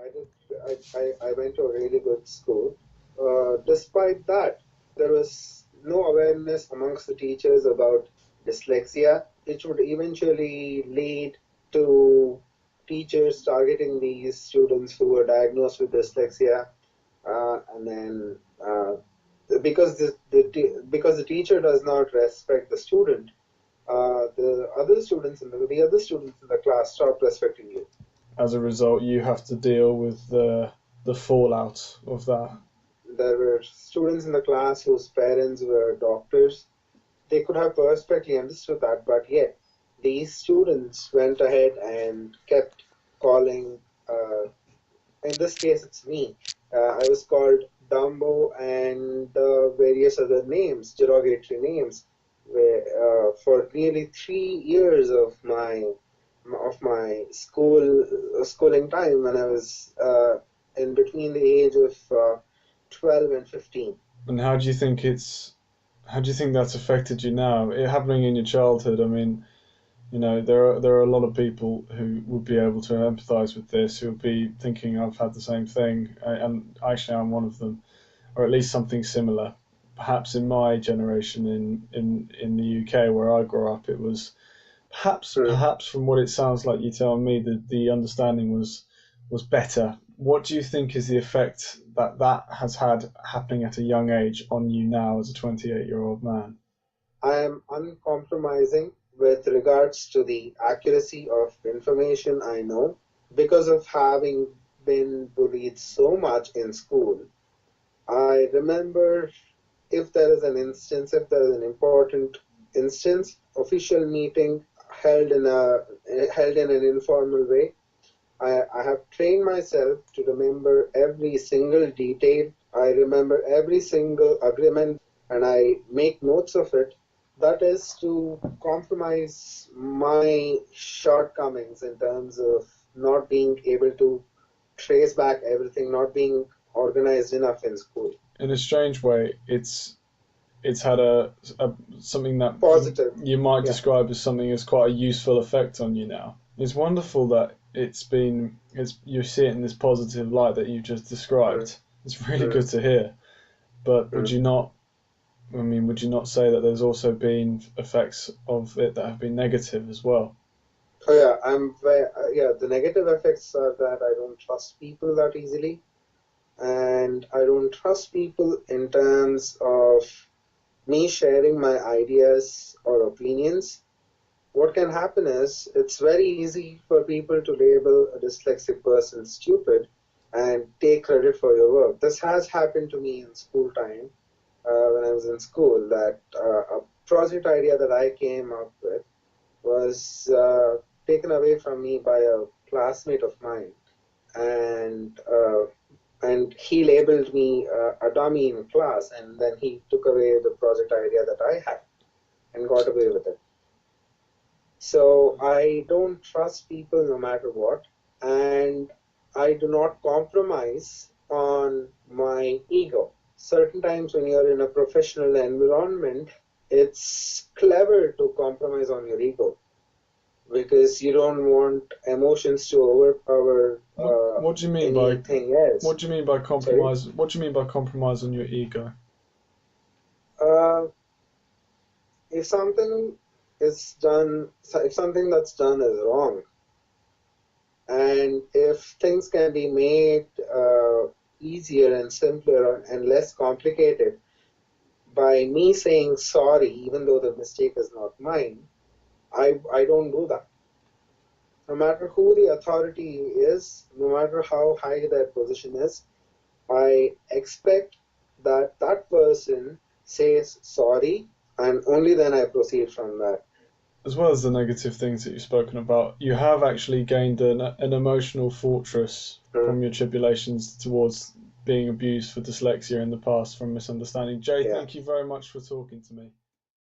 I did. I went to a really good school. Despite that, there was no awareness amongst the teachers about dyslexia, which would eventually lead to teachers targeting these students who were diagnosed with dyslexia, and then because because the teacher does not respect the student, the other students in the class stop respecting you. As a result, you have to deal with the fallout of that. There were students in the class whose parents were doctors. They could have perfectly understood that, but yet these students went ahead and kept calling. In this case, it's me. I was called Dumbo and various other names, derogatory names, for nearly 3 years of my schooling time when I was in between the age of 12 and 15. And how do you think that's affected you now? It happening in your childhood. I mean, there are a lot of people who would be able to empathise with this, who would be thinking I've had the same thing, and actually I'm one of them, or at least something similar. Perhaps in my generation in the UK where I grew up, it was perhaps from what it sounds like you telling me, the understanding was better. What do you think is the effect that has had happening at a young age on you now as a 28-year-old man? I am uncompromising with regards to the accuracy of information I know because of having been bullied so much in school. I remember if there is an important instance, official meeting held in an informal way. I have trained myself to remember every single detail. I remember every single agreement and I make notes of it. That is to compromise my shortcomings in terms of not being able to trace back everything, not being organized enough in school. In a strange way, it's had a something that Positive. you might Yeah. describe as something as quite a useful effect on you now. It's wonderful that you see it in this positive light that you've just described. It's really good to hear. But would you not? I mean, would you not say that there's also been effects of it that have been negative as well? Oh yeah, the negative effects are that I don't trust people that easily, and I don't trust people in terms of me sharing my ideas or opinions. What can happen is it's very easy for people to label a dyslexic person stupid and take credit for your work. This has happened to me in school time when I was in school, that a project idea that I came up with was taken away from me by a classmate of mine, and he labeled me a dummy in class, and then he took away the project idea that I had and got away with it. So I don't trust people no matter what, and I do not compromise on my ego. Certain times when you're in a professional environment, it's clever to compromise on your ego because you don't want emotions to overpower What do you mean by anything else. what do you mean by Sorry? compromise? What do you mean by compromise on your ego? Uh, if something if something that's done is wrong, and if things can be made easier and simpler and less complicated by me saying sorry, even though the mistake is not mine, I don't do that. No matter who the authority is, no matter how high that position is, I expect that that person says sorry, and only then I proceed from that. As well as the negative things that you've spoken about, you have actually gained an emotional fortress from your tribulations towards being abused for dyslexia in the past from misunderstanding. Jay, Yeah. thank you very much for talking to me.